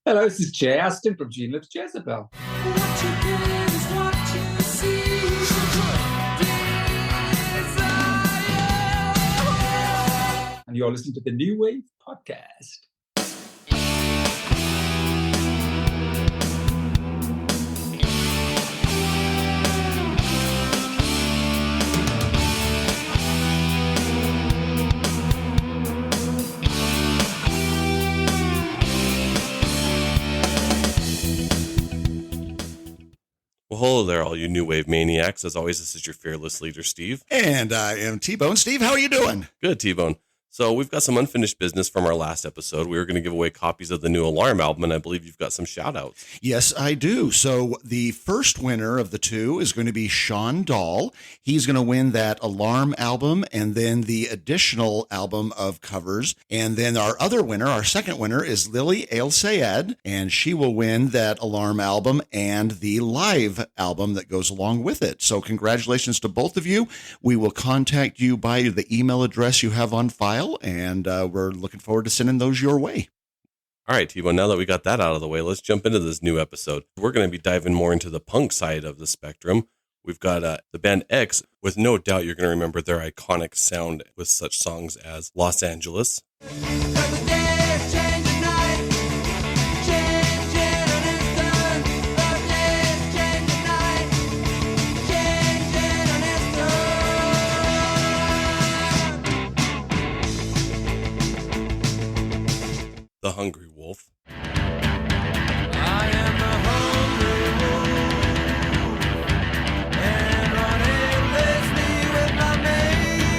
Hello, this is Jay Aston from Gene Lives Jezebel. What you get is what you see. Desire. And you're listening to the New Wave Podcast. Well, hello there, all you New Wave maniacs. As always, this is your fearless leader, Steve. And I am T-Bone. Steve, how are you doing? Good, T-Bone. So we've got some unfinished business from our last episode. We were going to give away copies of the new Alarm album, and I believe you've got some shout-outs. Yes, I do. So the first winner of the two is going to be Sean Dahl. He's going to win that Alarm album and then the additional album of covers. And then our other winner, our second winner, is Lily El Sayed, and she will win that Alarm album and the live album that goes along with it. So congratulations to both of you. We will contact you by the email address you have on file. And we're looking forward to sending those your way. All right, T-Bone, now that we got that out of the way, let's jump into this new episode. We're going to be diving more into the punk side of the spectrum. We've got the band X. With no doubt, you're going to remember their iconic sound with such songs as Los Angeles. The Hungry Wolf. I am the hungry wolf, and running lazy with my mate.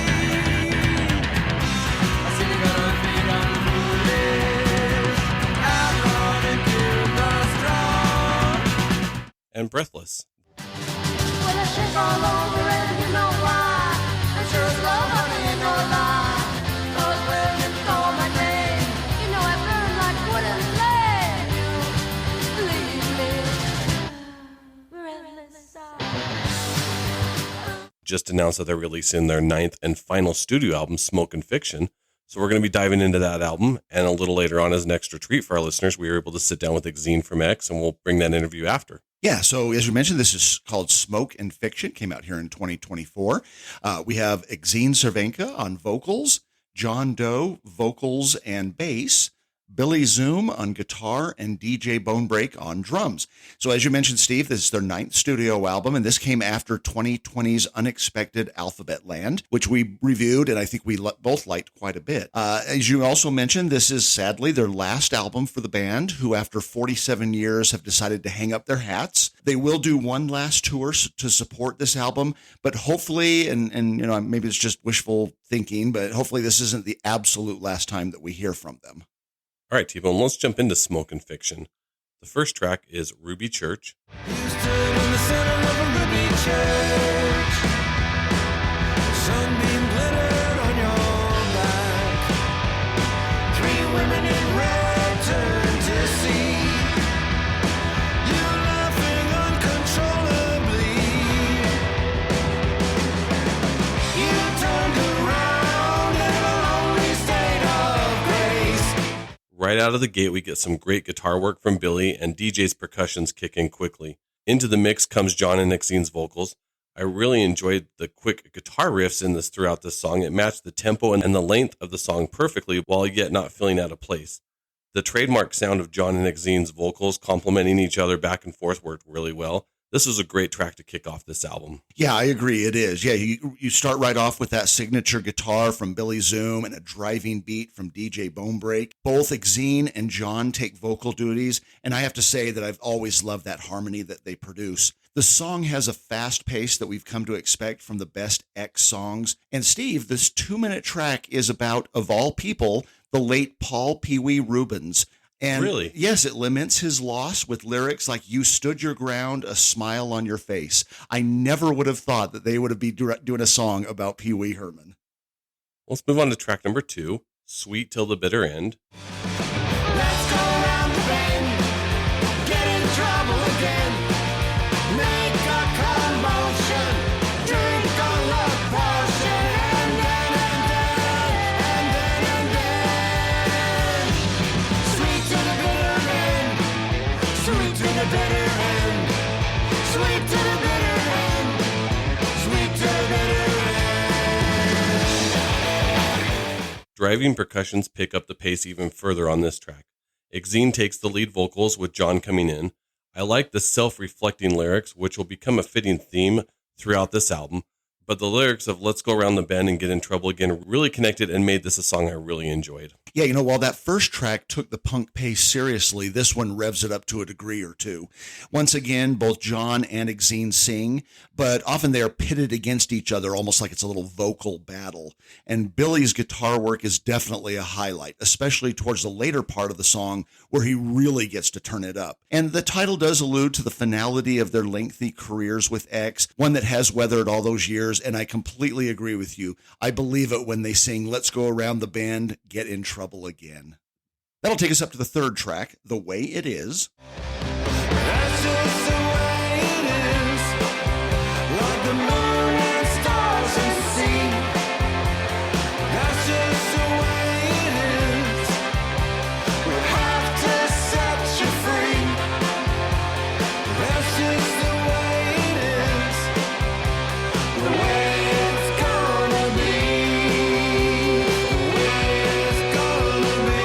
I see you got a feed on the foolish, I'm running to the strong. And Breathless. Well, I shake all over and you know why. I'm sure it's love, honey, and no lie. 'Cause when you call my name, you know I burn like wood and flame. Leave me breathless. Just announced that they're releasing their 9th and final studio album, Smoke and Fiction. So we're going to be diving into that album. And a little later on, as an extra treat for our listeners, we were able to sit down with Exene from X, and we'll bring that interview after. Yeah, so as you mentioned, this is called Smoke and Fiction. Came out here in 2024. We have Exene Cervenka on vocals, John Doe, vocals and bass, Billy Zoom on guitar, and DJ Bonebreak on drums. So as you mentioned, Steve, this is their 9th studio album, and this came after 2020's Unexpected Alphabet Land, which we reviewed, and I think we both liked quite a bit. As you also mentioned, this is sadly their last album for the band, who after 47 years have decided to hang up their hats. They will do one last tour to support this album, but hopefully, and you know, maybe it's just wishful thinking, but hopefully this isn't the absolute last time that we hear from them. All right, T-Bone, let's jump into Smoke and Fiction. The first track is Ruby Church. You stood in the center of a ruby church. Sunbeam glittered on your back. 3 women in red turned to see you laughing uncontrollably. You turned around in a lonely state of grace. Right out of the gate, we get some great guitar work from Billy, and DJ's percussions kick in quickly. Into the mix comes John and Exene's vocals. I really enjoyed the quick guitar riffs in this throughout this song. It matched the tempo and the length of the song perfectly, while yet not feeling out of place. The trademark sound of John and Exene's vocals complementing each other back and forth worked really well. This was a great track to kick off this album. Yeah, I agree. It is. Yeah, you start right off with that signature guitar from Billy Zoom and a driving beat from DJ Bonebreak. Both Exene and John take vocal duties, and I have to say that I've always loved that harmony that they produce. The song has a fast pace that we've come to expect from the best X songs. And Steve, this 2-minute track is about, of all people, the late Paul Pee Wee Rubens. And really? Yes, it laments his loss with lyrics like, "You stood your ground, a smile on your face." I never would have thought that they would have been doing a song about Pee Wee Herman. Let's move on to track number 2, Sweet Till the Bitter End. Let's go around the bend, get in trouble again, make a commotion, drink a love potion, and then, sweet to the bitter end. Driving percussions pick up the pace even further on this track. Exene takes the lead vocals with John coming in. I like the self-reflecting lyrics, which will become a fitting theme throughout this album, but the lyrics of Let's Go Around the Bend and Get in Trouble Again really connected and made this a song I really enjoyed. Yeah, while that first track took the punk pace seriously, this one revs it up to a degree or two. Once again, both John and Exene sing, but often they are pitted against each other, almost like it's a little vocal battle. And Billy's guitar work is definitely a highlight, especially towards the later part of the song where he really gets to turn it up. And the title does allude to the finality of their lengthy careers with X, one that has weathered all those years, and I completely agree with you. I believe it when they sing, Let's Go Around the Bend, Get in Trouble Again. That'll take us up to the third track, The Way It Is. That's just the way it is, like the moon and stars and sea. That's just the way it is. We'll have to set you free. That's just the way it is, the way it's gonna be, the way it's gonna be.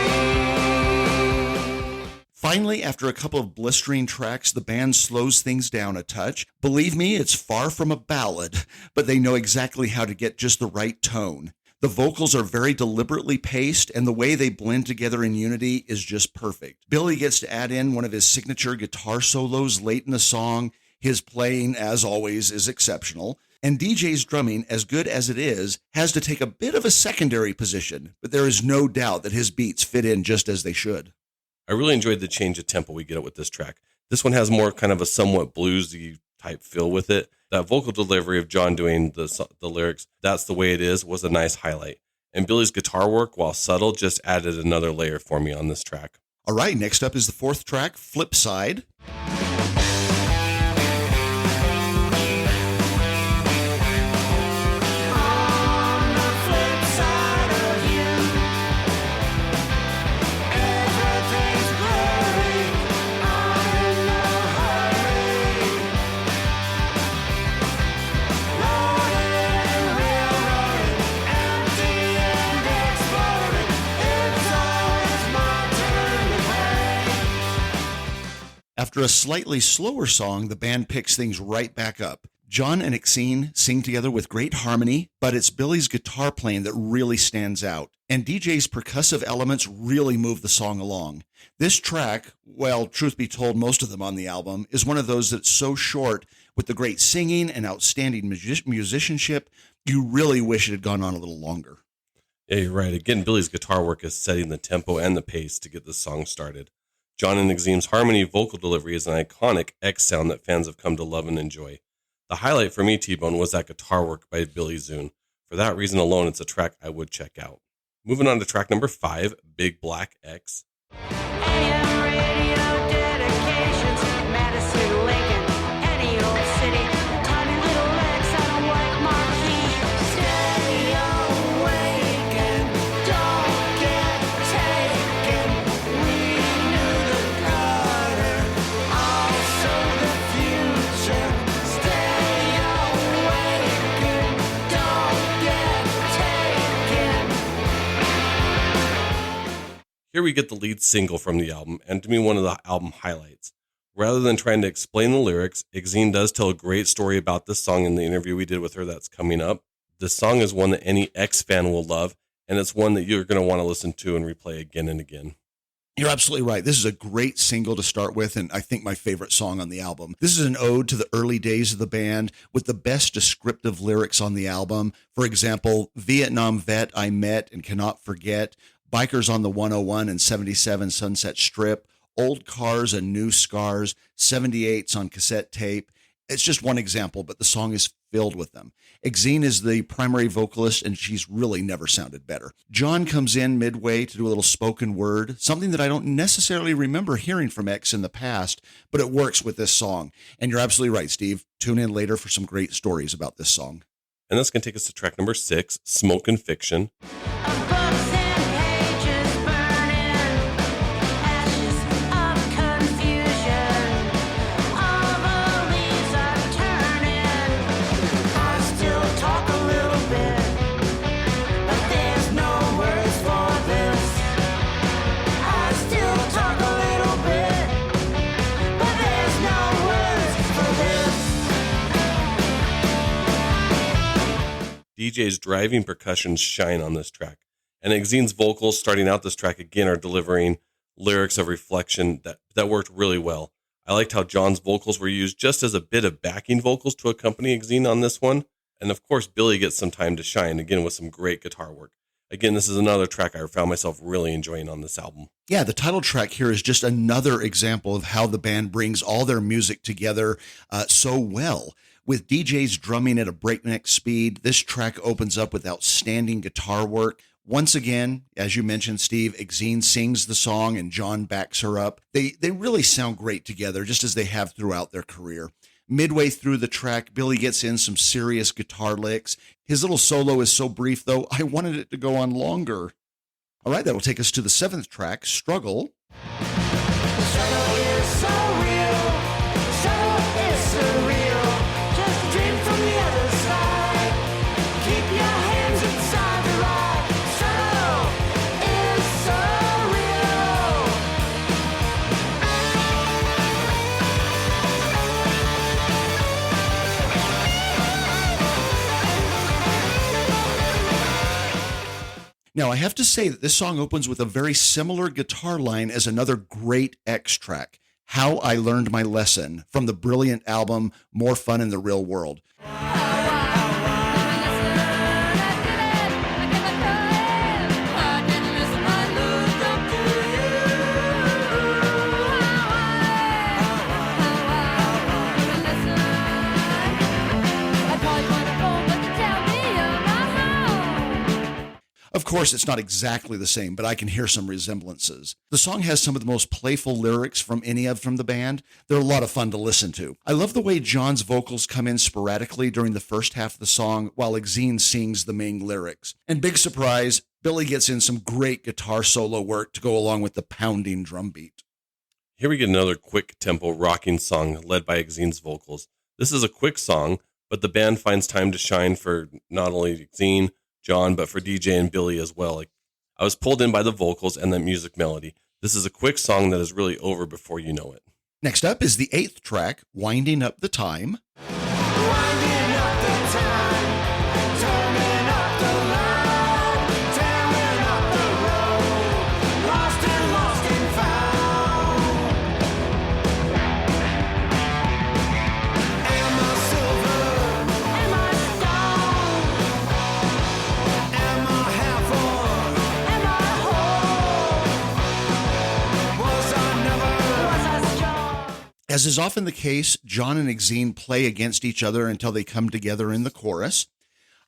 Finally, after a couple of blistering tracks, the band slows things down a touch. Believe me, it's far from a ballad, but they know exactly how to get just the right tone. The vocals are very deliberately paced, and the way they blend together in unity is just perfect. Billy gets to add in one of his signature guitar solos late in the song. His playing, as always, is exceptional. And DJ's drumming, as good as it is, has to take a bit of a secondary position, but there is no doubt that his beats fit in just as they should. I really enjoyed the change of tempo we get with this track. This one has more kind of a somewhat bluesy type feel with it. That vocal delivery of John doing the lyrics, That's the Way It Is, was a nice highlight. And Billy's guitar work, while subtle, just added another layer for me on this track. All right, next up is the fourth track, Flip Side. On the flip side of you, everything's blurry. I'm in no hurry. Loaded and railroaded, empty and exploded. It's always my turn to pay. After a slightly slower song, the band picks things right back up. John and Exene sing together with great harmony, but it's Billy's guitar playing that really stands out. And DJ's percussive elements really move the song along. This track, well, truth be told, most of them on the album, is one of those that's so short with the great singing and outstanding musicianship, you really wish it had gone on a little longer. Yeah, you're right. Again, Billy's guitar work is setting the tempo and the pace to get this song started. John and Exene's harmony vocal delivery is an iconic X sound that fans have come to love and enjoy. The highlight for me, T-Bone, was that guitar work by Billy Zune. For that reason alone, it's a track I would check out. Moving on to track number 5, Big Black X. AM radio dedications, Madison, Lincoln, any old city, tiny little X on a white marquee. Stay awake and don't get taken. We knew the gutter, also the future. Stay awake and don't get taken. Here we get the lead single from the album, and to me, one of the album highlights. Rather than trying to explain the lyrics, Exene does tell a great story about this song in the interview we did with her that's coming up. This song is one that any X fan will love, and it's one that you're going to want to listen to and replay again and again. You're absolutely right. This is a great single to start with, and I think my favorite song on the album. This is an ode to the early days of the band with the best descriptive lyrics on the album. For example, Vietnam vet I met and cannot forget, bikers on the 101 and 77 Sunset Strip, old cars and new scars, 78s on cassette tape. It's just one example, but the song is filled with them. Exene is the primary vocalist, and she's really never sounded better. John comes in midway to do a little spoken word, something that I don't necessarily remember hearing from X in the past, but it works with this song. And you're absolutely right, Steve. Tune in later for some great stories about this song. And that's going to take us to track number 6, Smoke and Fiction. Of books and pages burning, ashes of confusion. All the leaves are turning. I still talk a little bit, but there's no words for DJ's driving percussion shine on this track. And Exene's vocals starting out this track again are delivering lyrics of reflection that worked really well. I liked how John's vocals were used just as a bit of backing vocals to accompany Exene on this one. And of course, Billy gets some time to shine, again with some great guitar work. Again, this is another track I found myself really enjoying on this album. Yeah, the title track here is just another example of how the band brings all their music together so well. With DJs drumming at a breakneck speed, this track opens up with outstanding guitar work. Once again, as you mentioned, Steve, Exene sings the song and John backs her up. They really sound great together, just as they have throughout their career. Midway through the track, Billy gets in some serious guitar licks. His little solo is so brief, though, I wanted it to go on longer. All right, that'll take us to the 7th track, Struggle. Struggle is so real. Struggle is surreal. Just a dream from the other side. Keep your hands inside the ride. Struggle is so real. Now, I have to say that this song opens with a very similar guitar line as another great X track, How I Learned My Lesson, from the brilliant album More Fun in the Real World. Of course, it's not exactly the same, but I can hear some resemblances. The song has some of the most playful lyrics from the band. They're a lot of fun to listen to. I love the way John's vocals come in sporadically during the first half of the song while Exene sings the main lyrics. And big surprise, Billy gets in some great guitar solo work to go along with the pounding drum beat. Here we get another quick tempo rocking song led by Exene's vocals. This is a quick song, but the band finds time to shine for not only Exene, John, but for DJ and Billy as well. I was pulled in by the vocals and the music melody. This is a quick song that is really over before you know it. Next up is the 8th track, Winding Up the Time. Winding up the time, turning up the line, tearing up the road, lost and found. Am I silver? Am I stone? Am I half or am I whole? Was I never? Was I strong? As is often the case, John and Exene play against each other until they come together in the chorus.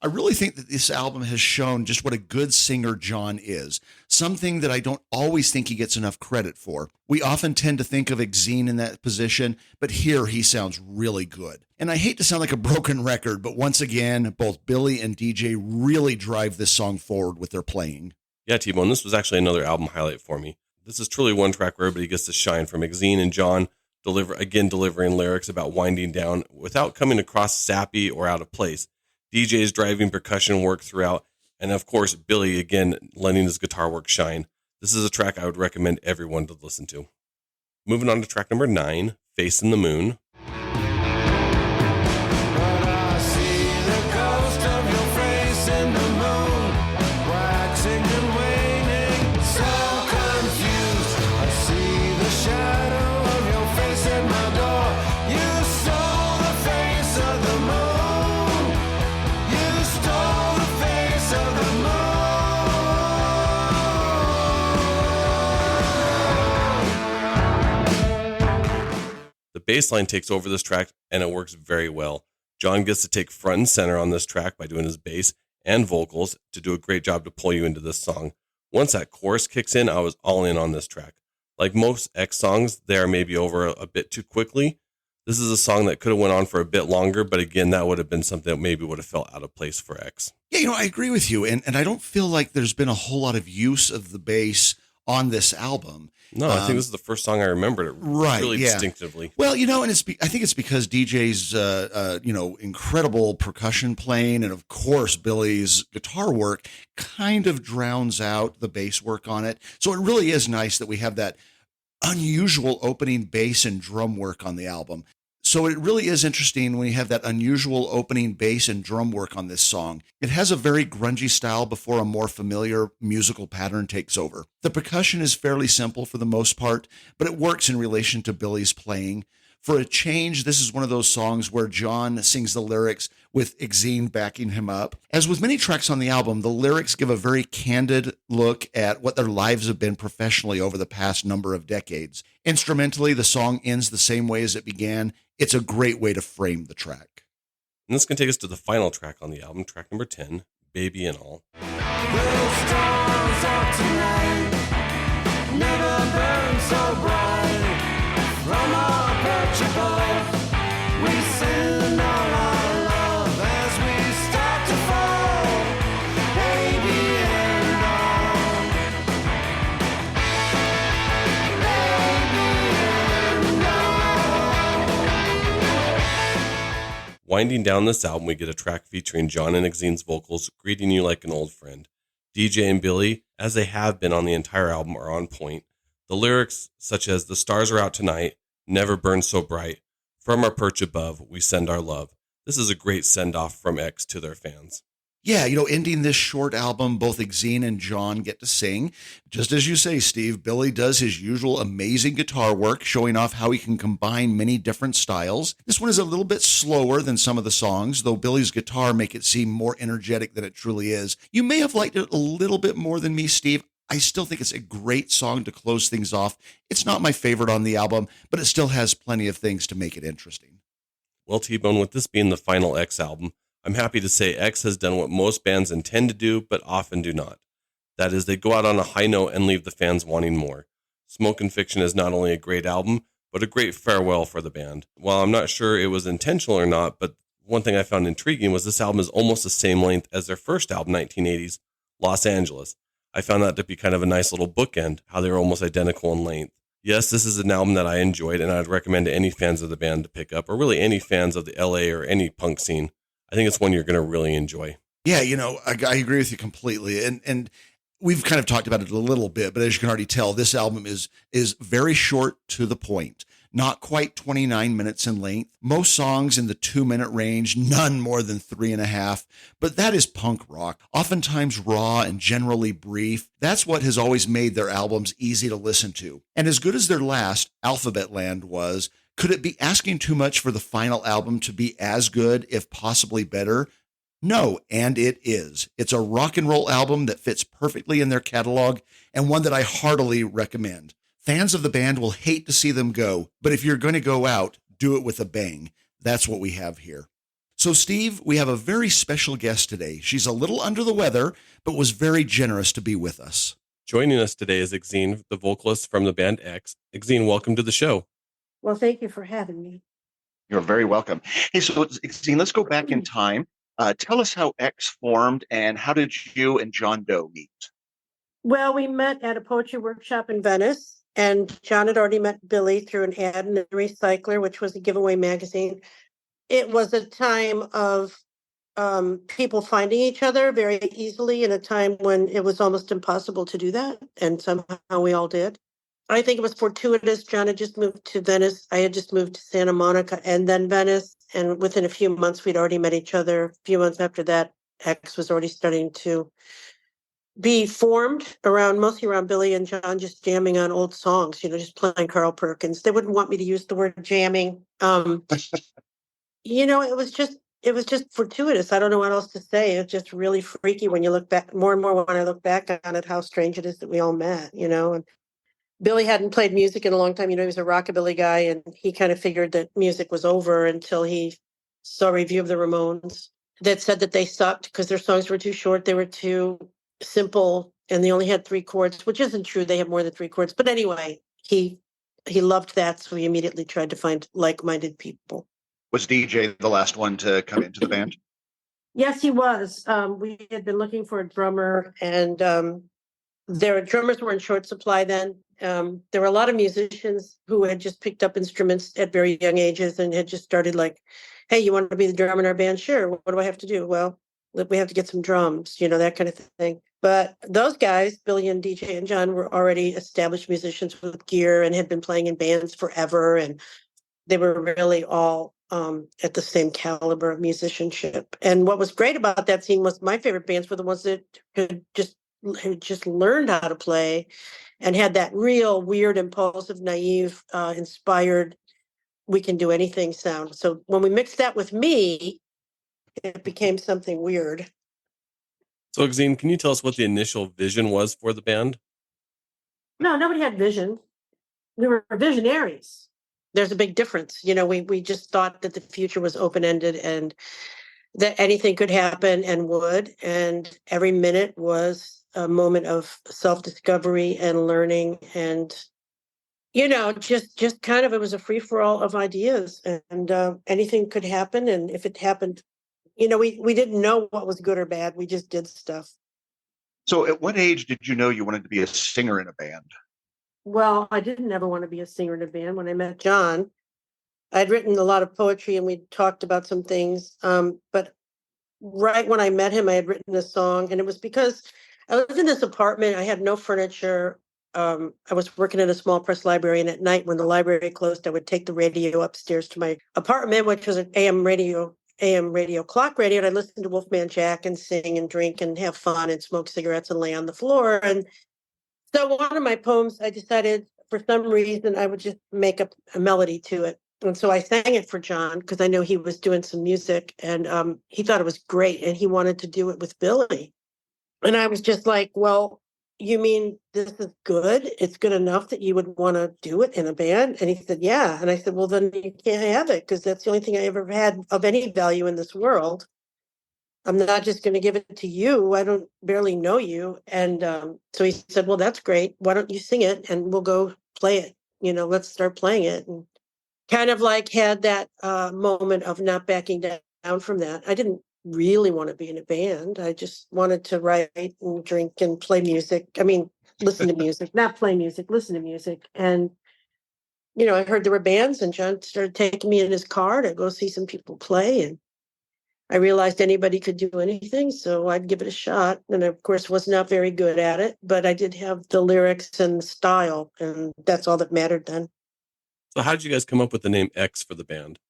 I really think that this album has shown just what a good singer John is, something that I don't always think he gets enough credit for. We often tend to think of Exene in that position, but here he sounds really good. And I hate to sound like a broken record, but once again, both Billy and DJ really drive this song forward with their playing. Yeah, T-Bone, this was actually another album highlight for me. This is truly one track where everybody gets to shine, from Exene and John delivering lyrics about winding down without coming across sappy or out of place. DJ's driving percussion work throughout, and of course, Billy again letting his guitar work shine. This is a track I would recommend everyone to listen to. Moving on to track number 9, Facing the Moon. But I see the ghost of your face in the moon, waxing and waning, so confused. I see the shadow of your face at my door. You stole the face of the moon. You stole the face of the moon. The bass line takes over this track, and it works very well. John gets to take front and center on this track by doing his bass and vocals to do a great job to pull you into this song. Once that chorus kicks in, I was all in on this track. Like most X songs, they are maybe over a bit too quickly. This is a song that could have went on for a bit longer, but again, that would have been something that maybe would have felt out of place for X. Yeah, I agree with you. And I don't feel like there's been a whole lot of use of the bass on this album. No, I think this is the first song I remembered it really distinctively. Well, and I think it's because DJ's, incredible percussion playing, and of course Billy's guitar work kind of drowns out the bass work on it. So it really is nice that we have that unusual opening bass and drum work on the album. So it really is interesting when you have that unusual opening bass and drum work on this song. It has a very grungy style before a more familiar musical pattern takes over. The percussion is fairly simple for the most part, but it works in relation to Billy's playing. For a change, this is one of those songs where John sings the lyrics with Exene backing him up. As with many tracks on the album, the lyrics give a very candid look at what their lives have been professionally over the past number of decades. Instrumentally, the song ends the same way as it began. It's a great way to frame the track. And this can take us to the final track on the album, track number 10, Baby and All. The stars of tonight never burn so bright. From our perch above, we send all our love as we start to fall, baby and all. Baby and all. Winding down this album, we get a track featuring John and Exene's vocals, greeting you like an old friend. DJ and Billy, as they have been on the entire album, are on point. The lyrics, such as "The stars are out tonight, never burn so bright, from our perch above, we send our love." This is a great send-off from X to their fans. Yeah, ending this short album, both Exene and John get to sing. Just as you say, Steve, Billy does his usual amazing guitar work, showing off how he can combine many different styles. This one is a little bit slower than some of the songs, though Billy's guitar make it seem more energetic than it truly is. You may have liked it a little bit more than me, Steve. I still think it's a great song to close things off. It's not my favorite on the album, but it still has plenty of things to make it interesting. Well, T-Bone, with this being the final X album, I'm happy to say X has done what most bands intend to do, but often do not. That is, they go out on a high note and leave the fans wanting more. Smoke and Fiction is not only a great album, but a great farewell for the band. While I'm not sure it was intentional or not, but one thing I found intriguing was this album is almost the same length as their first album, 1980's, Los Angeles. I found that to be kind of a nice little bookend, how they were almost identical in length. Yes, this is an album that I enjoyed, and I'd recommend to any fans of the band to pick up, or really any fans of the LA or any punk scene. I think it's one you're going to really enjoy. Yeah, I agree with you completely. And we've kind of talked about it a little bit, but as you can already tell, this album is very short to the point. Not quite 29 minutes in length. Most songs in the 2-minute range, none more than 3.5. But that is punk rock. Oftentimes raw and generally brief. That's what has always made their albums easy to listen to. And as good as their last, Alphabet Land, was, could it be asking too much for the final album to be as good, if possibly better? No, and it is. It's a rock and roll album that fits perfectly in their catalog, and one that I heartily recommend. Fans of the band will hate to see them go, but if you're going to go out, do it with a bang. That's what we have here. So, Steve, we have a very special guest today. She's a little under the weather, but was very generous to be with us. Joining us today is Exene, the vocalist from the band X. Exene, welcome to the show. Well, thank you for having me. You're very welcome. Hey, so, Exene, let's go back in time. Tell us how X formed, and how did you and John Doe meet? Well, we met at a poetry workshop in Venice, and John had already met Billy through an ad in the Recycler, which was a giveaway magazine. It was a time of people finding each other very easily, in a time when it was almost impossible to do that, and somehow we all did. I think it was fortuitous. John had just moved to Venice. I had just moved to Santa Monica and then Venice. And within a few months, we'd already met each other. A few months after that, X was already starting to be formed mostly around Billy and John just jamming on old songs, just playing Carl Perkins. They wouldn't want me to use the word jamming. It was just fortuitous. I don't know what else to say. It's just really freaky when you look back, more and more when I look back on it, how strange it is that we all met, and Billy hadn't played music in a long time. He was a rockabilly guy, and he kind of figured that music was over until he saw a review of the Ramones that said that they sucked because their songs were too short. They were too simple, and they only had 3 chords, which isn't true. They have more than 3 chords. But anyway, he loved that, so he immediately tried to find like-minded people. Was DJ the last one to come into the band? Yes, he was. We had been looking for a drummer, and their drummers were in short supply then. There were a lot of musicians who had just picked up instruments at very young ages and had just started like, hey, you want to be the drummer in our band? Sure. What do I have to do? Well, we have to get some drums, that kind of thing. But those guys, Billy and DJ and John, were already established musicians with gear and had been playing in bands forever. And they were really all at the same caliber of musicianship. And what was great about that scene was my favorite bands were the ones that had just learned how to play and had that real weird, impulsive, naive, inspired, we can do anything sound. So when we mixed that with me, it became something weird. So, Exene, can you tell us what the initial vision was for the band? No, nobody had vision. We were visionaries. There's a big difference. We just thought that the future was open-ended and that anything could happen and would. And every minute was a moment of self-discovery and learning. And, just kind of, it was a free-for-all of ideas, and anything could happen. And if it happened, we didn't know what was good or bad. We just did stuff. So at what age did you know you wanted to be a singer in a band? Well, I didn't ever want to be a singer in a band. When I met John, I'd written a lot of poetry and we talked about some things. But right when I met him, I had written a song, and it was because I was in this apartment. I had no furniture. I was working in a small press library, and at night when the library closed, I would take the radio upstairs to my apartment, which was an AM radio, clock radio, and I'd listen to Wolfman Jack and sing and drink and have fun and smoke cigarettes and lay on the floor. And so one of my poems, I decided for some reason I would just make up a melody to it. And so I sang it for John because I knew he was doing some music, and he thought it was great and he wanted to do it with Billy. And I was just like, well, you mean this is good? It's good enough that you would want to do it in a band? And he said, yeah. And I said, well, then you can't have it because that's the only thing I ever had of any value in this world. I'm not just going to give it to you. I don't barely know you. And so he said, well, that's great. Why don't you sing it and we'll go play it? Let's start playing it. And kind of like had that moment of not backing down from that. I didn't really want to be in a band. I just wanted to write and drink and play music. I mean, listen to music, not play music, listen to music. And, I heard there were bands, and John started taking me in his car to go see some people play. And I realized anybody could do anything, so I'd give it a shot. And of course, was not very good at it, but I did have the lyrics and style, and that's all that mattered then. So, how did you guys come up with the name X for the band?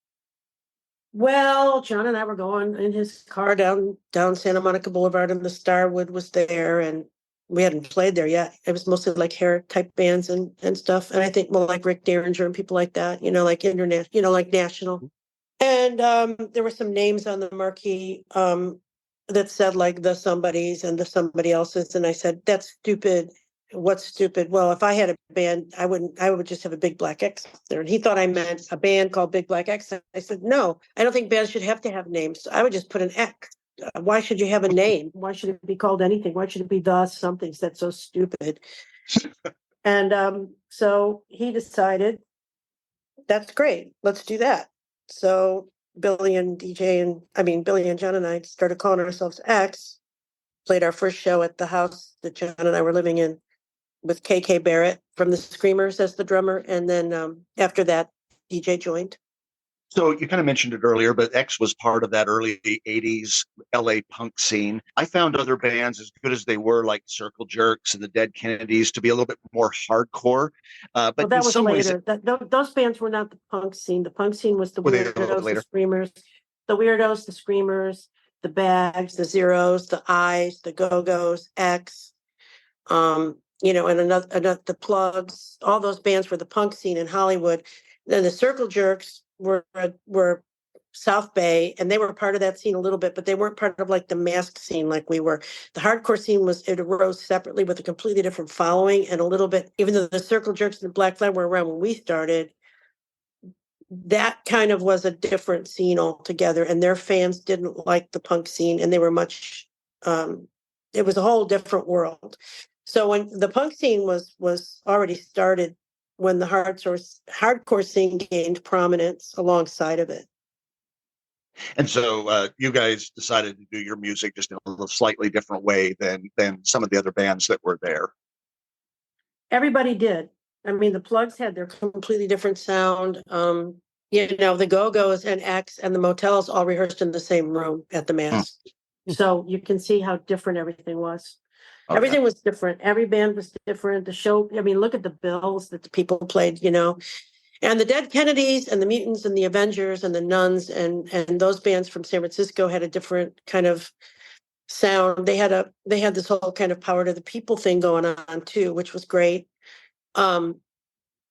Well, John and I were going in his car down Santa Monica Boulevard, and the Starwood was there, and we hadn't played there yet. It was mostly like hair type bands and stuff. And I think more like Rick Derringer and people like that, like internet, like national. And there were some names on the marquee that said like the somebodies and the somebody else's. And I said, that's stupid. What's stupid? Well, if I had a band, I would just have a big black X there. And he thought I meant a band called Big Black X. I said, no, I don't think bands should have to have names. I would just put an X. Why should you have a name? Why should it be called anything? Why should it be the somethings? That's so stupid. And so he decided, that's great. Let's do that. So Billy and John and I started calling ourselves X, played our first show at the house that John and I were living in with KK Barrett from the Screamers as the drummer. And then after that, DJ joined. So you kind of mentioned it earlier, but X was part of that early 80s LA punk scene. I found other bands, as good as they were, like Circle Jerks and the Dead Kennedys, to be a little bit more hardcore. But Well, that in was some ways, later. Those bands were not the punk scene. The punk scene was the Were they a little Weirdos, the later? Screamers, the Screamers, the Bags, the Zeros, the Eyes, the Go-Go's, X, and another the Plugs. All those bands were the punk scene in Hollywood. Then the Circle Jerks were South Bay, and they were part of that scene a little bit, but they weren't part of like the mask scene like we were. The hardcore scene it arose separately with a completely different following, and a little bit, even though the Circle Jerks and the Black Flag were around when we started, that kind of was a different scene altogether, and their fans didn't like the punk scene, and they were much it was a whole different world. So when the punk scene was already started, when the hardcore scene gained prominence alongside of it. and so you guys decided to do your music just in a little slightly different way than some of the other bands that were there. Everybody did. I mean, the Plugs had their completely different sound. The Go-Go's and X and the Motels all rehearsed in the same room at the Mass. So you can see how different everything was. Okay. Everything was different. Every band was different. The show, I mean, look at the bills that the people played, And the Dead Kennedys and the Mutants and the Avengers and the Nuns and those bands from San Francisco had a different kind of sound. They had this whole kind of power to the people thing going on too, which was great. Um,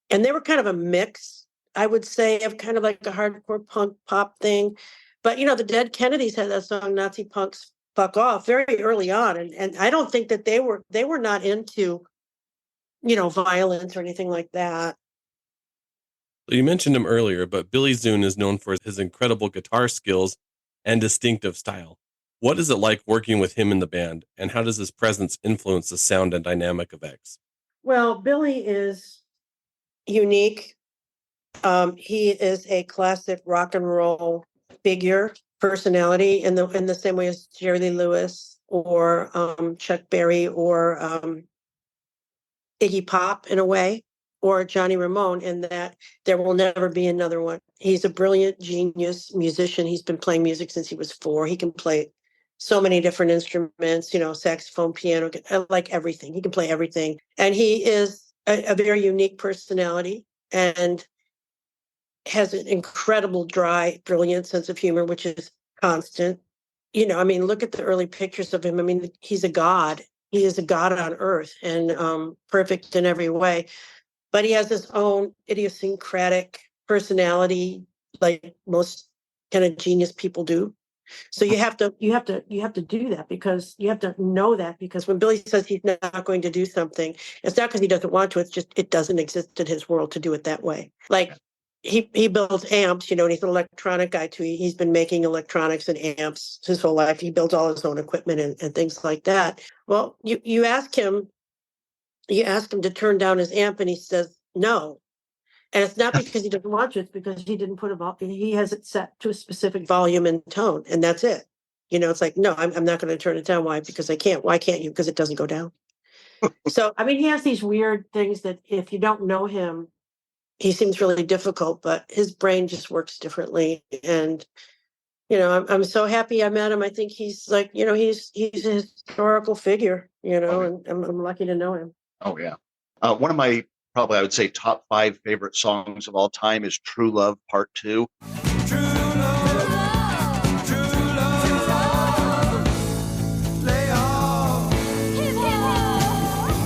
and they were kind of a mix, I would say, of kind of like a hardcore punk pop thing. But the Dead Kennedys had that song "Nazi Punks Fuck Off" very early on, and I don't think that they were not into violence or anything like that. You mentioned him earlier, but Billy Zune is known for his incredible guitar skills and distinctive style. What is it like working with him in the band, and how does his presence influence the sound and dynamic of X? Well, Billy is unique. He is a classic rock and roll figure, personality in the same way as Jerry Lee Lewis or Chuck Berry or Iggy Pop in a way, or Johnny Ramone, in that there will never be another one. He's a brilliant genius musician. He's been playing music since he was 4. He can play so many different instruments, saxophone, piano, like everything. He can play everything. And he is a very unique personality and has an incredible, dry, brilliant sense of humor, which is constant. Look at the early pictures of him. He's a god. He is a god on earth and perfect in every way. But he has his own idiosyncratic personality, like most kind of genius people do. So you have to do that, because you have to know that, because when Billy says he's not going to do something, it's not because he doesn't want to. It's just it doesn't exist in his world to do it that way. Like he builds amps, and he's an electronic guy too. He's been making electronics and amps his whole life. He builds all his own equipment and things like that. Well, you ask him to turn down his amp, and he says no. And it's not because he doesn't want to, it's because he didn't put he has it set to a specific volume and tone, and that's it. It's like, no, I'm not going to turn it down. Why? Because I can't. Why can't you? Because it doesn't go down. So, he has these weird things that if you don't know him, he seems really difficult, but his brain just works differently. And, I'm so happy I met him. I think he's like, he's a historical figure, and I'm lucky to know him. Oh yeah. One of my probably I would say top 5 favorite songs of all time is "True Love Part 2." True love, true love, lay off,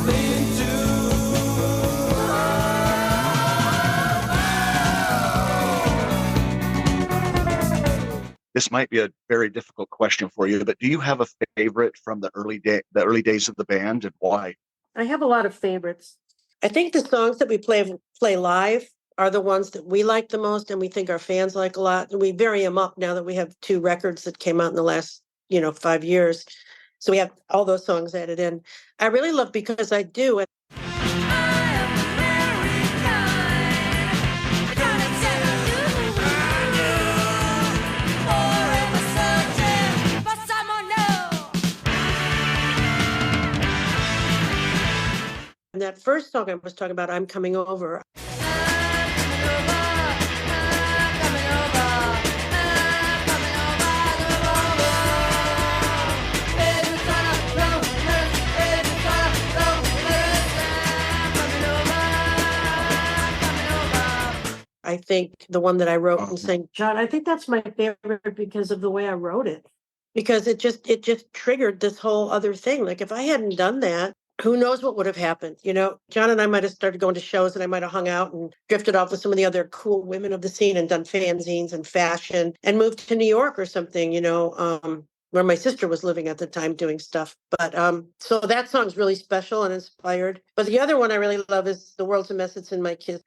lean to. This might be a very difficult question for you, but do you have a favorite from the early days of the band, and why? I have a lot of favorites. I think the songs that we play live are the ones that we like the most and we think our fans like a lot. And we vary them up now that we have 2 records that came out in the last, 5 years. So we have all those songs added in. I really love Because I Do. And that first song I was talking about, I'm Coming Over. I think the one that I wrote and sang, John, I think that's my favorite because of the way I wrote it. Because it just triggered this whole other thing. Like if I hadn't done that, who knows what would have happened? John and I might have started going to shows, and I might have hung out and drifted off with some of the other cool women of the scene and done fanzines and fashion and moved to New York or something, where my sister was living at the time doing stuff. But so that song's really special and inspired. But the other one I really love is The World's a Mess, It's in My Kiss.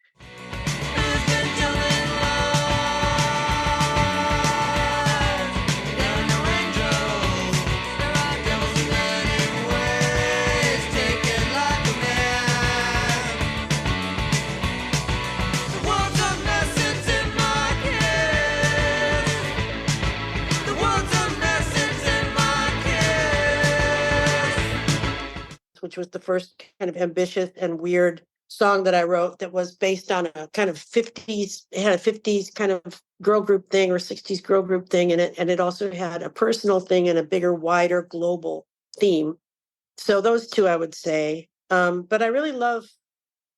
Which was the first kind of ambitious and weird song that I wrote that was based on a kind of 50s, it had a 50s kind of girl group thing or 60s girl group thing in it. And it also had a personal thing and a bigger, wider global theme. So those 2, I would say. But I really love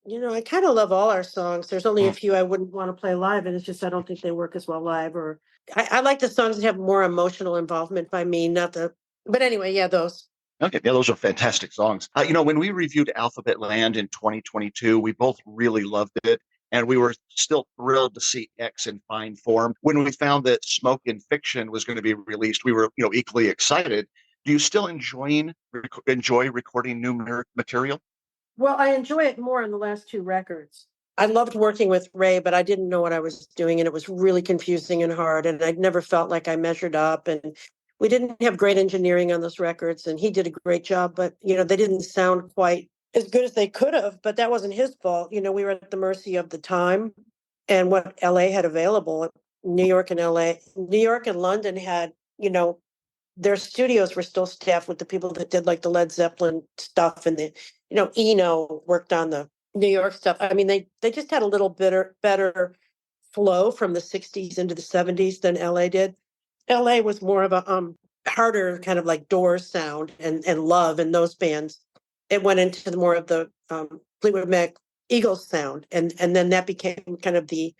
I kind of love all our songs. There's only a few I wouldn't want to play live, and it's just I don't think they work as well live. Or I like the songs that have more emotional involvement by me, not the. But anyway, yeah, those. Okay, yeah, those are fantastic songs. When we reviewed Alphabet Land in 2022, we both really loved it. And we were still thrilled to see X in fine form. When we found that Smoke and Fiction was going to be released, we were, equally excited. Do you still enjoy recording new material? Well, I enjoy it more on the last two records. I loved working with Ray, but I didn't know what I was doing, and it was really confusing and hard. And I'd never felt like I measured up. And we didn't have great engineering on those records, and he did a great job. But they didn't sound quite as good as they could have. But that wasn't his fault. We were at the mercy of the time and what LA had available. New York and LA, New York and London had, their studios were still staffed with the people that did like the Led Zeppelin stuff, and Eno worked on the New York stuff. I mean, they just had a little better flow from the 60s into the 70s than LA did. LA was more of a harder kind of like Doors sound and Love and those bands. It went into more of the Fleetwood Mac Eagles sound, and then that became kind of the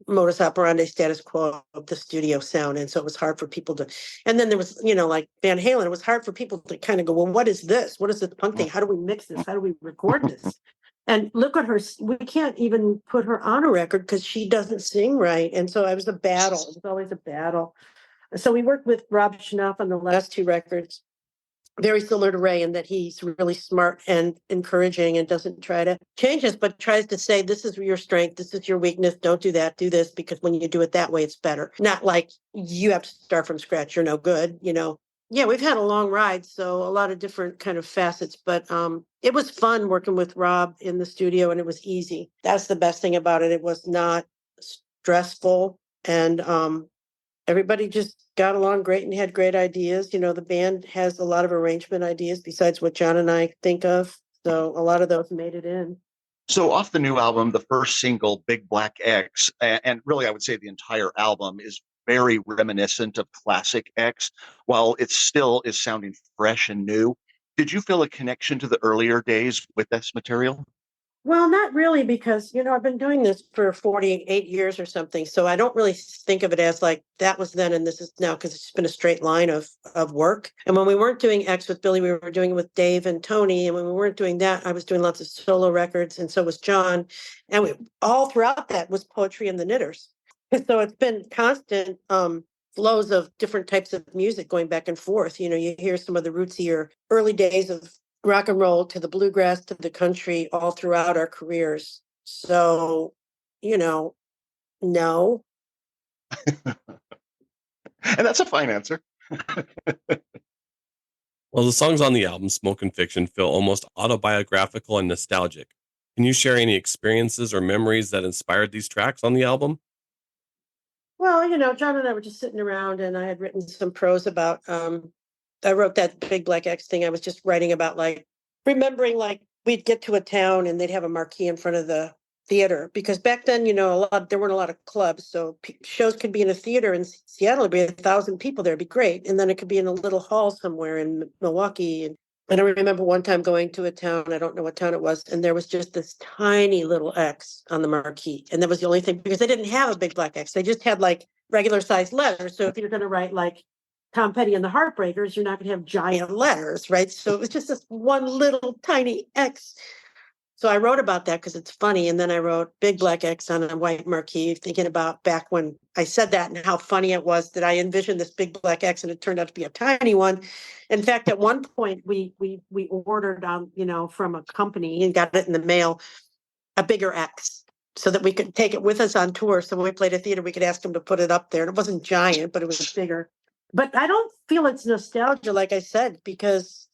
modus operandi status quo of the studio sound. And so it was hard for people to, and then there was, like Van Halen, it was hard for people to kind of go, well, what is this? What is this punk thing? How do we mix this? How do we record this? And look at her, we can't even put her on a record because she doesn't sing right. And so it was a battle. It was always a battle. So we worked with Rob Schnapp on the last two records, very similar to Ray in that he's really smart and encouraging and doesn't try to change us, but tries to say, this is your strength. This is your weakness. Don't do that. Do this, because when you do it that way, it's better. Not like you have to start from scratch. You're no good, Yeah, we've had a long ride. So a lot of different kind of facets, but it was fun working with Rob in the studio, and it was easy. That's the best thing about it. It was not stressful, and everybody just got along great and had great ideas. The band has a lot of arrangement ideas besides what John and I think of. So a lot of those made it in. So off the new album, the first single, Big Black X, and really I would say the entire album is very reminiscent of classic X, while it still is sounding fresh and new. Did you feel a connection to the earlier days with this material? Well, not really, because, I've been doing this for 48 years or something. So I don't really think of it as like that was then and this is now, because it's been a straight line of work. And when we weren't doing X with Billy, we were doing it with Dave and Tony. And when we weren't doing that, I was doing lots of solo records, and so was John. And all throughout that was Poetry and the Knitters. So it's been constant flows of different types of music going back and forth. You hear some of the rootsier early days of rock and roll to the bluegrass to the country all throughout our careers. So, no. And that's a fine answer. Well, the songs on the album, Smoke and Fiction, feel almost autobiographical and nostalgic. Can you share any experiences or memories that inspired these tracks on the album? Well, John and I were just sitting around, and I had written some prose about I wrote that Big Black X thing. I was just writing about like remembering like we'd get to a town and they'd have a marquee in front of the theater, because back then, there weren't a lot of clubs, so shows could be in a theater in Seattle. It'd be 1,000 people there, it'd be great, and then it could be in a little hall somewhere in Milwaukee. And I remember one time going to a town, I don't know what town it was, and there was just this tiny little X on the marquee. And that was the only thing, because they didn't have a big black X. They just had like regular sized letters. So if you're going to write like Tom Petty and the Heartbreakers, you're not going to have giant letters, right? So it was just this one little tiny X. So I wrote about that because it's funny. And then I wrote Big Black X on a white marquee, thinking about back when I said that and how funny it was that I envisioned this big black X and it turned out to be a tiny one. In fact, at one point we ordered from a company and got it in the mail, a bigger X, so that we could take it with us on tour. So when we played a theater, we could ask them to put it up there. And it wasn't giant, but it was bigger. But I don't feel it's nostalgia, like I said, because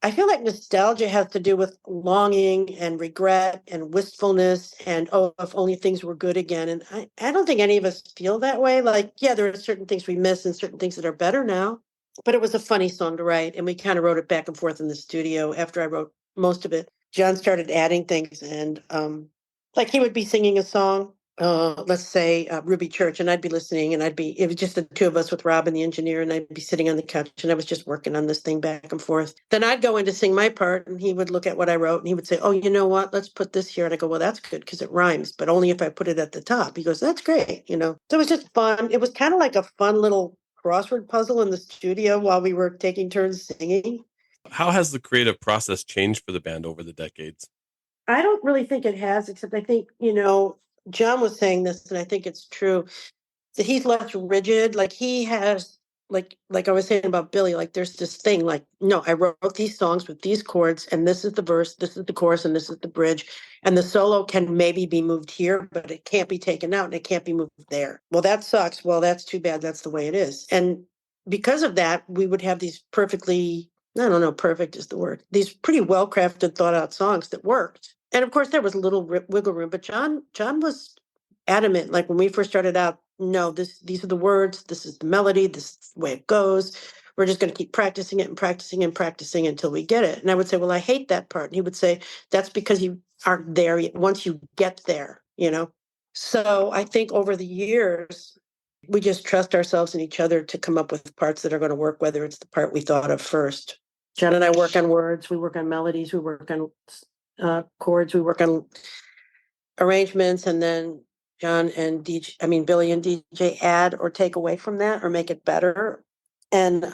I feel like nostalgia has to do with longing and regret and wistfulness and, oh, if only things were good again. And I don't think any of us feel that way. Like, yeah, there are certain things we miss and certain things that are better now. But it was a funny song to write. And we kind of wrote it back and forth in the studio after I wrote most of it. John started adding things, and like he would be singing a song let's say Ruby Church, and I'd be listening, and it was just the two of us with Rob and the engineer, and I'd be sitting on the couch, and I was just working on this thing back and forth. Then I'd go in to sing my part, and he would look at what I wrote, and he would say, "Oh, you know what? Let's put this here." And I go, "Well, that's good because it rhymes, but only if I put it at the top." He goes, "That's great," you know. So it was just fun. It was kind of like a fun little crossword puzzle in the studio while we were taking turns singing. How has the creative process changed for the band over the decades? I don't really think it has, except I think, John was saying this, and I think it's true that he's less rigid. Like he has, like I was saying about Billy, like there's this thing, like, no, I wrote these songs with these chords, and this is the verse, this is the chorus, and this is the bridge. And the solo can maybe be moved here, but it can't be taken out and it can't be moved there. Well, that sucks. Well, that's too bad. That's the way it is. And because of that, we would have these perfectly, I don't know, perfect is the word, these pretty well crafted, thought out songs that worked. And of course, there was a little wiggle room, but John was adamant. Like when we first started out, no, these are the words, this is the melody, this is the way it goes. We're just going to keep practicing it and practicing and practicing until we get it. And I would say, well, I hate that part. And he would say, that's because you aren't there yet. Once you get there, you know. So I think over the years, we just trust ourselves and each other to come up with parts that are going to work, whether it's the part we thought of first. John and I work on words, we work on melodies, we work on chords, we work on arrangements, and then John and Billy and DJ add or take away from that or make it better. And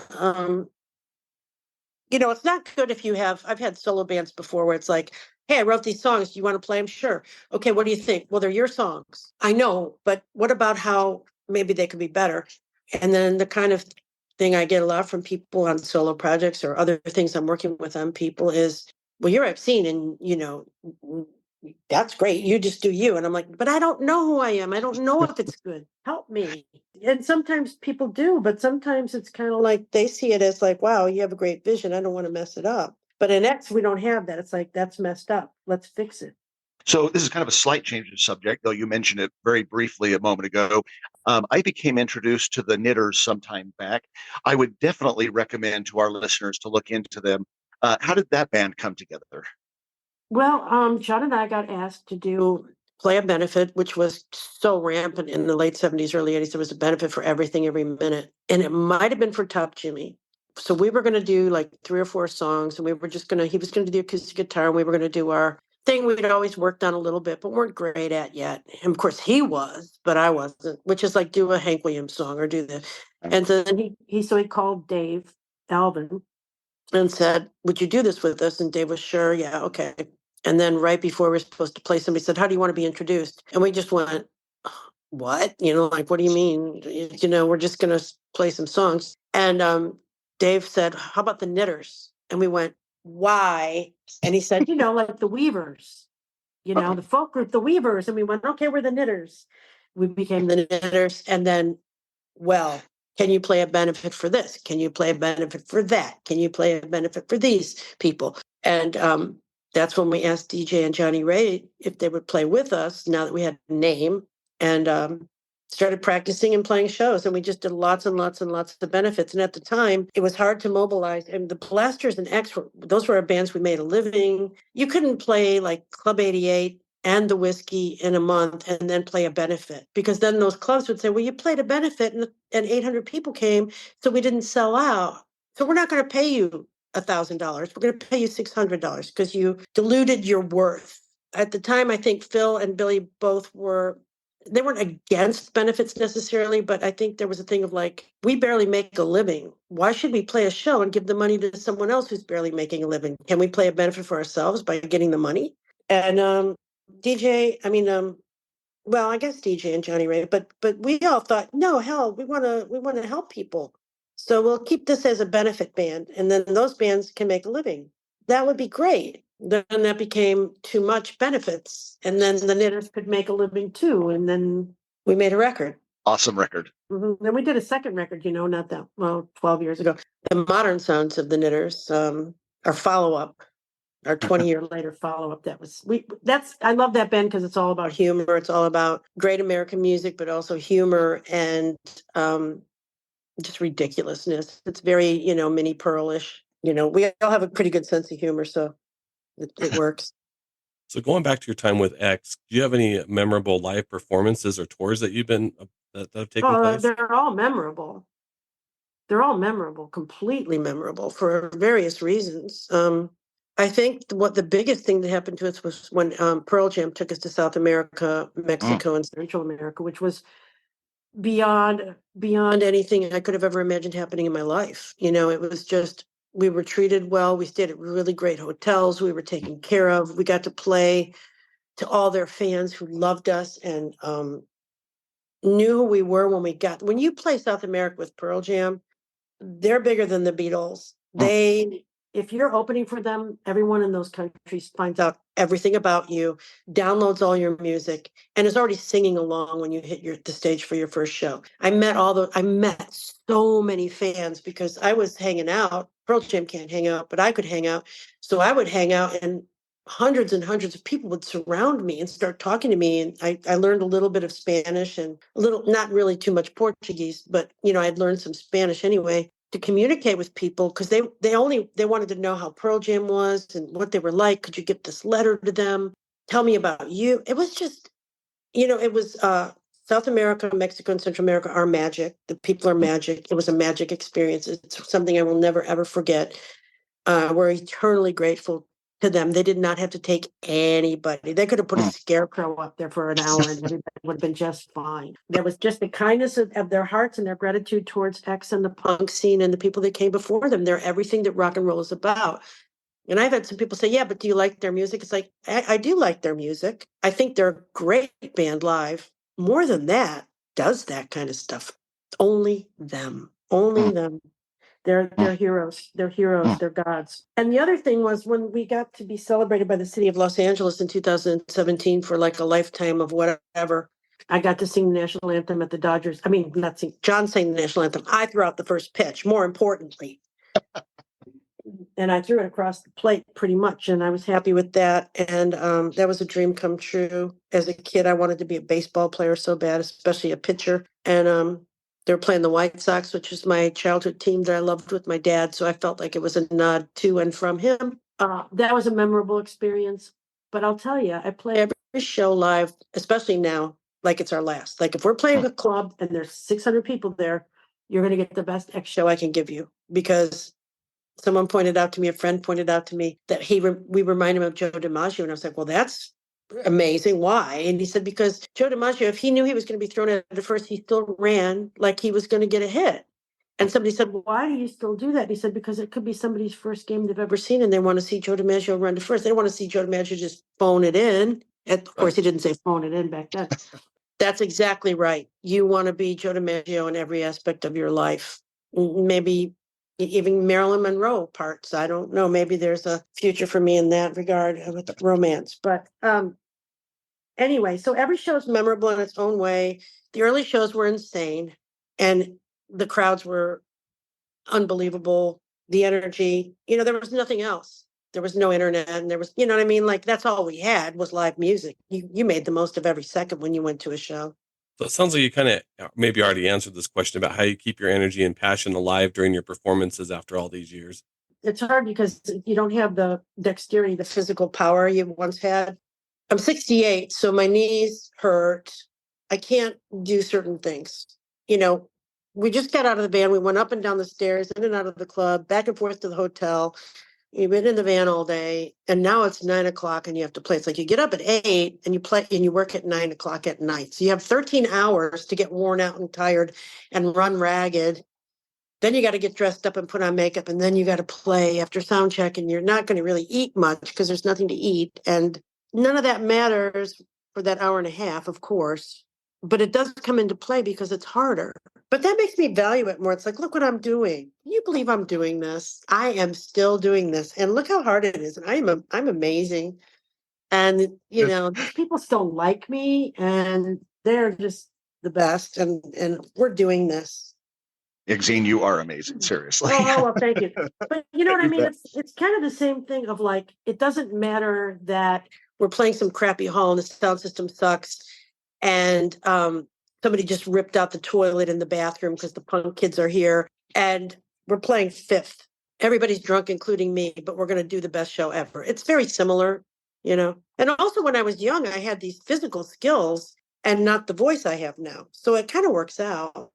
it's not good if I've had solo bands before where it's like, hey, I wrote these songs. Do you want to play them? Sure. Okay, what do you think? Well, they're your songs. I know, but what about how maybe they could be better? And then the kind of thing I get a lot from people on solo projects or other things I'm working with on people is, well, you're Exene, and that's great. You just do you. And I'm like, but I don't know who I am. I don't know if it's good. Help me. And sometimes people do, but sometimes it's kind of like they see it as like, wow, you have a great vision. I don't want to mess it up. But in X, we don't have that. It's like, that's messed up. Let's fix it. So this is kind of a slight change of subject, though you mentioned it very briefly a moment ago. I became introduced to the Knitters sometime back. I would definitely recommend to our listeners to look into them. How did that band come together? Well, John and I got asked to play a benefit, which was so rampant in the late 70s, early 80s. There was a benefit for everything every minute. And it might have been for Top Jimmy. So we were going to do like 3 or 4 songs, and he was going to do the acoustic guitar, and we were going to do our thing we'd always worked on a little bit, but weren't great at yet. And of course, he was, but I wasn't, which is like do a Hank Williams song or do the. And then he called Dave Alvin and said, would you do this with us? And Dave was sure. Yeah. Okay. And then right before we were supposed to play, somebody said, how do you want to be introduced? And we just went, what? Like, what do you mean? We're just going to play some songs. And Dave said, how about the Knitters? And we went, why? And he said, like the Weavers, the folk group, the Weavers. And we went, okay, we're the Knitters. We became the Knitters. And then, well, can you play a benefit for this? Can you play a benefit for that? Can you play a benefit for these people? And that's when we asked DJ and Johnny Ray if they would play with us now that we had a name, and started practicing and playing shows. And we just did lots and lots and lots of benefits. And at the time, it was hard to mobilize. And the Blasters and X, those were our bands we made a living. You couldn't play like Club 88 and the Whiskey in a month and then play a benefit, because then those clubs would say, well, you played a benefit and 800 people came, so we didn't sell out. So we're not going to pay you $1,000. We're going to pay you $600 because you diluted your worth. At the time, I think Phil and Billy they weren't against benefits necessarily, but I think there was a thing of like, we barely make a living. Why should we play a show and give the money to someone else who's barely making a living? Can we play a benefit for ourselves by getting the money? And DJ, well, I guess DJ and Johnny Ray, but we all thought, no, hell, we want to help people. So we'll keep this as a benefit band, and then those bands can make a living. That would be great. Then that became too much benefits, and then the Knitters could make a living too, and then we made a record. Awesome record. Then we did a second record, not that, 12 years ago. The Modern Sounds of the Knitters, our follow-up. Our 20-year later follow-up. I love that band because it's all about humor. It's all about great American music, but also humor and just ridiculousness. It's very, mini Pearl-ish. We all have a pretty good sense of humor, so it works. So going back to your time with X, do you have any memorable live performances or tours that you've been that have taken place? They're all memorable. They're all memorable, completely memorable for various reasons. I think what the biggest thing that happened to us was when Pearl Jam took us to South America, Mm. Mexico, and Central America, which was beyond anything I could have ever imagined happening in my life. It was just we were treated well. We stayed at really great hotels. We were taken care of. We got to play to all their fans who loved us and knew who we were when we got. When you play South America with Pearl Jam, they're bigger than the Beatles. Mm. If you're opening for them, everyone in those countries finds out everything about you, downloads all your music, and is already singing along when you hit the stage for your first show. I met so many fans because I was hanging out. Pearl Jam can't hang out, but I could hang out. So I would hang out and hundreds of people would surround me and start talking to me. And I learned a little bit of Spanish and not really too much Portuguese, but I'd learned some Spanish anyway to communicate with people because they wanted to know how Pearl Jam was and what they were like. Could you get this letter to them? Tell me about you. It was just, it was South America, Mexico, and Central America are magic. The people are magic. It was a magic experience. It's something I will never ever forget. We're eternally grateful to them. They did not have to take anybody. They could have put a Mm. scarecrow up there for an hour and everybody would have been just fine. There was just the kindness of their hearts and their gratitude towards X and the punk scene and the people that came before them. They're everything that rock and roll is about. And I've had some people say, yeah, but do you like their music? It's like, I do like their music. I think they're a great band live. More than that, does that kind of stuff. Only them. Only Mm. them. They're heroes. They're heroes. Mm. They're gods. And the other thing was when we got to be celebrated by the city of Los Angeles in 2017 for like a lifetime of whatever. I got to sing the national anthem at the Dodgers. I mean, not sing. John sang the national anthem. I threw out the first pitch. More importantly, and I threw it across the plate pretty much, and I was happy with that. And that was a dream come true. As a kid, I wanted to be a baseball player so bad, especially a pitcher. And they were playing the White Sox, which is my childhood team that I loved with my dad. So I felt like it was a nod to and from him. That was a memorable experience. But I'll tell you, I play every show live, especially now, like it's our last. Like if we're playing a club and there's 600 people there, you're going to get the best X show I can give you because someone pointed out to me, a friend pointed out to me that we remind him of Joe DiMaggio. And I was like, well, that's amazing. Why? And he said, because Joe DiMaggio, if he knew he was going to be thrown out at first, he still ran like he was going to get a hit. And somebody said, well, why do you still do that? And he said, because it could be somebody's first game they've ever seen and they want to see Joe DiMaggio run to first. They don't want to see Joe DiMaggio just phone it in. And of course, he didn't say phone it in back then. That's exactly right. You want to be Joe DiMaggio in every aspect of your life. Maybe even Marilyn Monroe parts. I don't know. Maybe there's a future for me in that regard with romance. But anyway, so every show is memorable in its own way. The early shows were insane, and the crowds were unbelievable. The energy, there was nothing else. There was no internet, and there was, what I mean? Like that's all we had was live music. You made the most of every second when you went to a show. So it sounds like you kind of maybe already answered this question about how you keep your energy and passion alive during your performances after all these years. It's hard because you don't have the dexterity, the physical power you once had. I'm 68, so my knees hurt. I can't do certain things. You know, we just got out of the van. We went up and down the stairs, in and out of the club, back and forth to the hotel. You've been in the van all day, and now it's 9 o'clock, and you have to play. It's like you get up at 8 and you play, and you work at 9 o'clock at night. So you have 13 hours to get worn out and tired and run ragged. Then you got to get dressed up and put on makeup, and then you got to play after sound check, and you're not going to really eat much because there's nothing to eat. And none of that matters for that hour and a half, of course, but it does come into play because it's harder. But that makes me value it more. It's like, look what I'm doing. Can you believe I'm doing this? I am still doing this. And look how hard it is. And I'm amazing. And, these people still like me and they're just the best. And we're doing this. Exene, you are amazing. Seriously. Well, thank you. But you know what I You mean? bet. It's kind of the same thing of like, it doesn't matter that we're playing some crappy hall and the sound system sucks. And somebody just ripped out the toilet in the bathroom because the punk kids are here. And we're playing fifth. Everybody's drunk, including me, but we're going to do the best show ever. It's very similar. you know. And also when I was young, I had these physical skills and not the voice I have now. So it kind of works out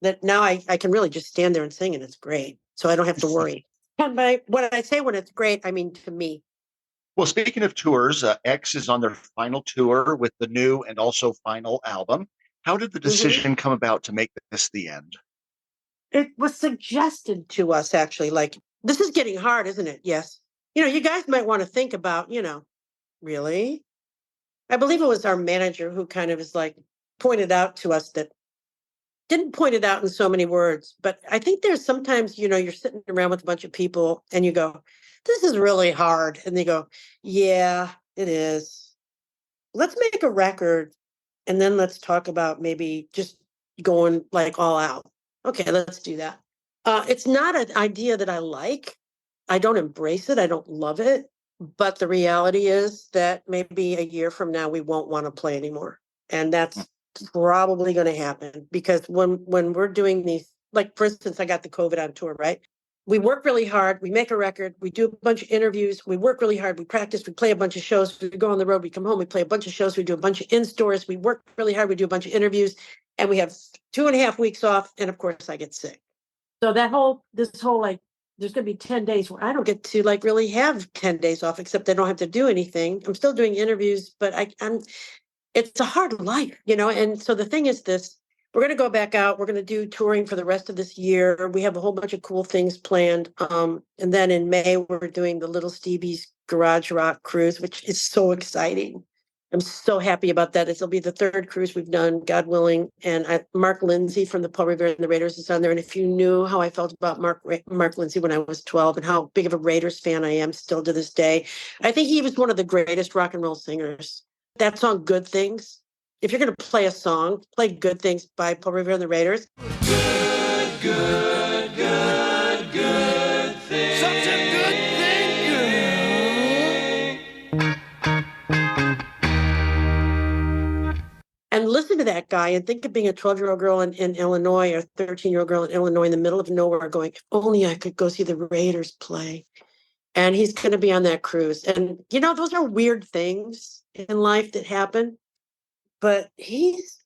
that now I can really just stand there and sing and it's great. So I don't have to worry. And by when I say when it's great, I mean to me. Well, speaking of tours, X is on their final tour with the new and also final album. How did the Mhm. decision come about to make this the end? It was suggested to us actually, like, this is getting hard, isn't it? Yes. You guys might want to think about, really? I believe it was our manager who kind of is like pointed out to us that didn't point it out in so many words, but I think there's sometimes, you're sitting around with a bunch of people and you go, this is really hard. And they go, yeah, it is. Let's make a record and then let's talk about maybe just going like all out. Okay, let's do that. It's not an idea that I like. I don't embrace it. I don't love it. But the reality is that maybe a year from now we won't want to play anymore, and that's probably going to happen because when we're doing these, like for instance, I got the COVID on tour, right? We work really hard. We make a record. We do a bunch of interviews. We work really hard. We practice. We play a bunch of shows. We go on the road. We come home. We play a bunch of shows. We do a bunch of in stores. We work really hard. We do a bunch of interviews, and we have 2.5 weeks off. And of course, I get sick. So this whole like, there's going to be 10 days where I don't get to like really have 10 days off, except I don't have to do anything. I'm still doing interviews, but it's a hard life, And so the thing is this, we're going to go back out. We're going to do touring for the rest of this year. We have a whole bunch of cool things planned. And then in May, we're doing the Little Stevie's Garage Rock Cruise, which is so exciting. I'm so happy about that. It'll be the third cruise we've done, God willing. And Mark Lindsay from the Paul Revere and the Raiders is on there. And if you knew how I felt about Mark Lindsay when I was 12 and how big of a Raiders fan I am still to this day, I think he was one of the greatest rock and roll singers. That song, Good Things. If you're going to play a song, play Good Things by Paul Revere and the Raiders. Such a good thing, And listen to that guy and think of being a 12-year-old girl in Illinois or 13-year-old girl in Illinois in the middle of nowhere going, if only I could go see the Raiders play. And he's going to be on that cruise. And, those are weird things in life that happen. But it's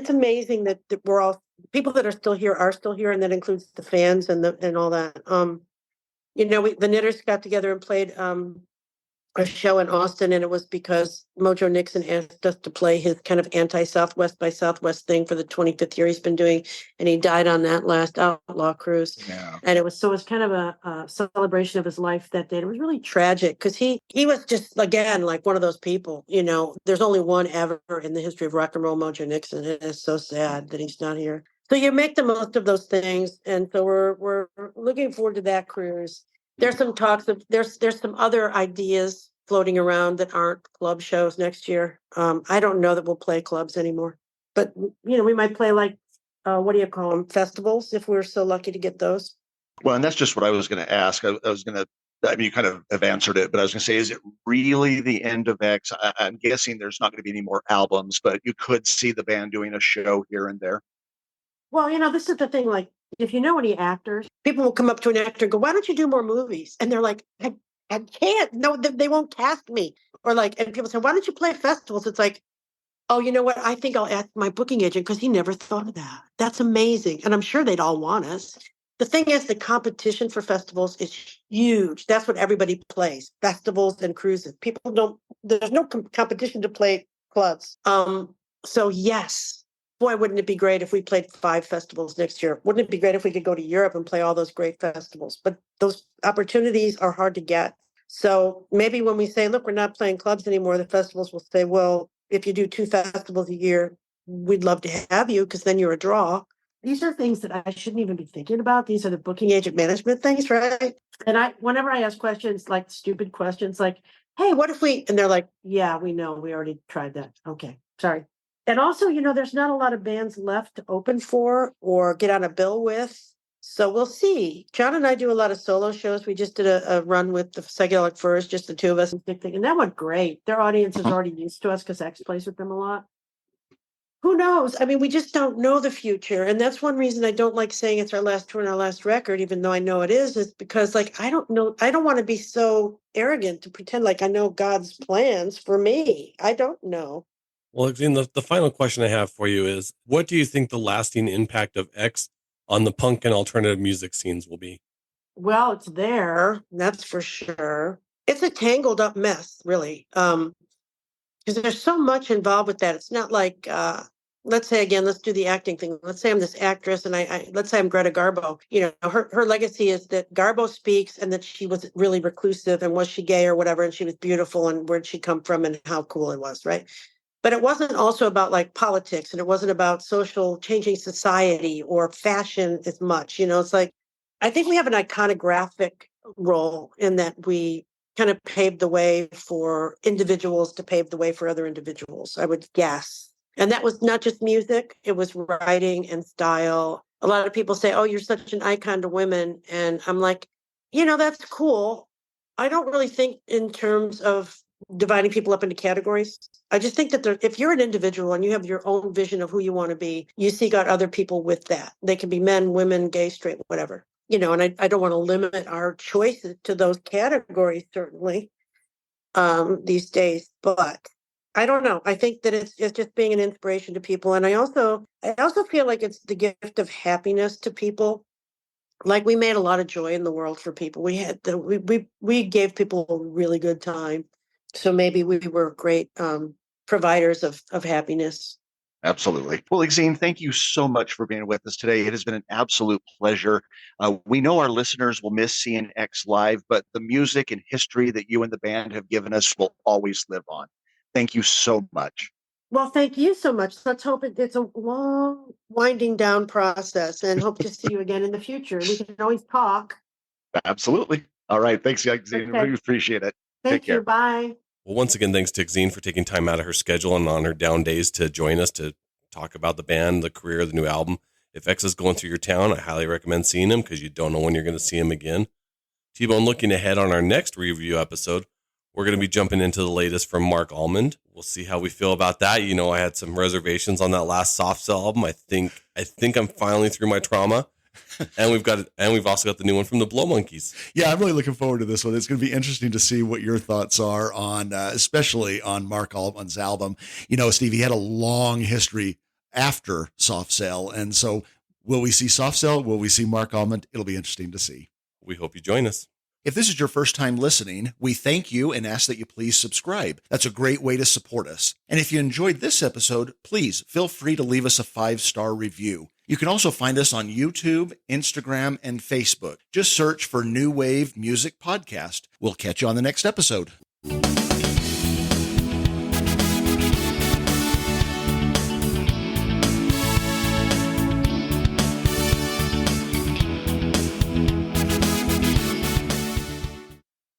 amazing that we're all, people that are still here. And that includes the fans and all that. The Knitters got together and played a show in Austin, and it was because Mojo Nixon asked us to play his kind of anti-Southwest by Southwest thing for the 25th year he's been doing, and he died on that last Outlaw cruise. Yeah. And it was kind of a celebration of his life that day. It was really tragic because he was just again like one of those people. There's only one ever in the history of rock and roll, Mojo Nixon. It is so sad that he's not here. So you make the most of those things, and so we're looking forward to that cruise. There's some talks of there's some other ideas floating around that aren't club shows next year. I don't know that we'll play clubs anymore, but we might play like what do you call them, festivals, if we're so lucky to get those. Well, and that's just what I was going to ask. I was going to, I mean, you kind of have answered it, but I was going to say, is it really the end of X? I'm guessing there's not going to be any more albums, but you could see the band doing a show here and there. Well, this is the thing. Like, if you know any actors, people will come up to an actor and go, "Why don't you do more movies?" And they're like, I can't. No, they won't cast me. Or like, and people say, "Why don't you play festivals?" It's like, oh, you know what? I think I'll ask my booking agent because he never thought of that. That's amazing. And I'm sure they'd all want us. The thing is, the competition for festivals is huge. That's what everybody plays, festivals and cruises. People don't, there's no competition to play clubs. So yes, boy, wouldn't it be great if we played 5 festivals next year? Wouldn't it be great if we could go to Europe and play all those great festivals? But those opportunities are hard to get. So maybe when we say, look, we're not playing clubs anymore, the festivals will say, well, if you do 2 festivals a year, we'd love to have you because then you're a draw. These are things that I shouldn't even be thinking about. These are the booking agent management things, right? And whenever I ask questions, like stupid questions, like, hey, what if we, and they're like, yeah, we know, we already tried that. Okay, sorry. And also, there's not a lot of bands left to open for or get on a bill with. So we'll see. John and I do a lot of solo shows. We just did a run with the Psychedelic Furs, just the 2 of us, and that went great. Their audience is already used to us because X plays with them a lot. Who knows? I mean, we just don't know the future. And that's one reason I don't like saying it's our last tour and our last record, even though I know it is because, like, I don't know. I don't want to be so arrogant to pretend like I know God's plans for me. I don't know. Well, Exene, the final question I have for you is, what do you think the lasting impact of X on the punk and alternative music scenes will be? Well, it's there. That's for sure. It's a tangled up mess, really. Because there's so much involved with that. It's not like, let's say again, let's do the acting thing. Let's say I'm this actress, and let's say I'm Greta Garbo. You know, her legacy is that Garbo speaks, and that she was really reclusive, and was she gay or whatever, and she was beautiful, and where'd she come from, and how cool it was, right? But it wasn't also about like politics, and it wasn't about social changing society or fashion as much. You know, it's like I think we have an iconographic role in that we kind of paved the way for individuals to pave the way for other individuals, I would guess. And that was not just music, it was writing and style. A lot of people say, "Oh, you're such an icon to women." And I'm like, that's cool. I don't really think in terms of dividing people up into categories. I just think that if you're an individual and you have your own vision of who you want to be, you seek out other people with that. They can be men, women, gay, straight, whatever. And I don't want to limit our choices to those categories, certainly, these days. But I don't know. I think that it's just being an inspiration to people. And I also feel like it's the gift of happiness to people. Like we made a lot of joy in the world for people. We gave people a really good time. So maybe we were great providers of happiness. Absolutely. Well, Exene, thank you so much for being with us today. It has been an absolute pleasure. We know our listeners will miss seeing X live, but the music and history that you and the band have given us will always live on. Thank you so much. Well, thank you so much. Let's hope it's a long, winding down process, and hope to see you again in the future. We can always talk. Absolutely. All right. Thanks, Exene. Okay. Really appreciate it. Take Thank care. you. Bye. Well, once again, thanks to Exene for taking time out of her schedule and on her down days to join us to talk about the band, the career, the new album. If X is going through your town, I highly recommend seeing him because you don't know when you're going to see him again. T-Bone, looking ahead on our next review episode, we're going to be jumping into the latest from Mark Almond. We'll see how we feel about that. I had some reservations on that last Soft Cell album. I think I'm finally through my trauma. And we've also got the new one from the Blow Monkeys. Yeah, I'm really looking forward to this one. It's going to be interesting to see what your thoughts are on, especially on Mark Almond's album. Steve, he had a long history after Soft Cell. And so will we see Soft Cell? Will we see Mark Almond? It'll be interesting to see. We hope you join us. If this is your first time listening, we thank you and ask that you please subscribe. That's a great way to support us. And if you enjoyed this episode, please feel free to leave us a 5-star review. You can also find us on YouTube, Instagram, and Facebook. Just search for New Wave Music Podcast. We'll catch you on the next episode.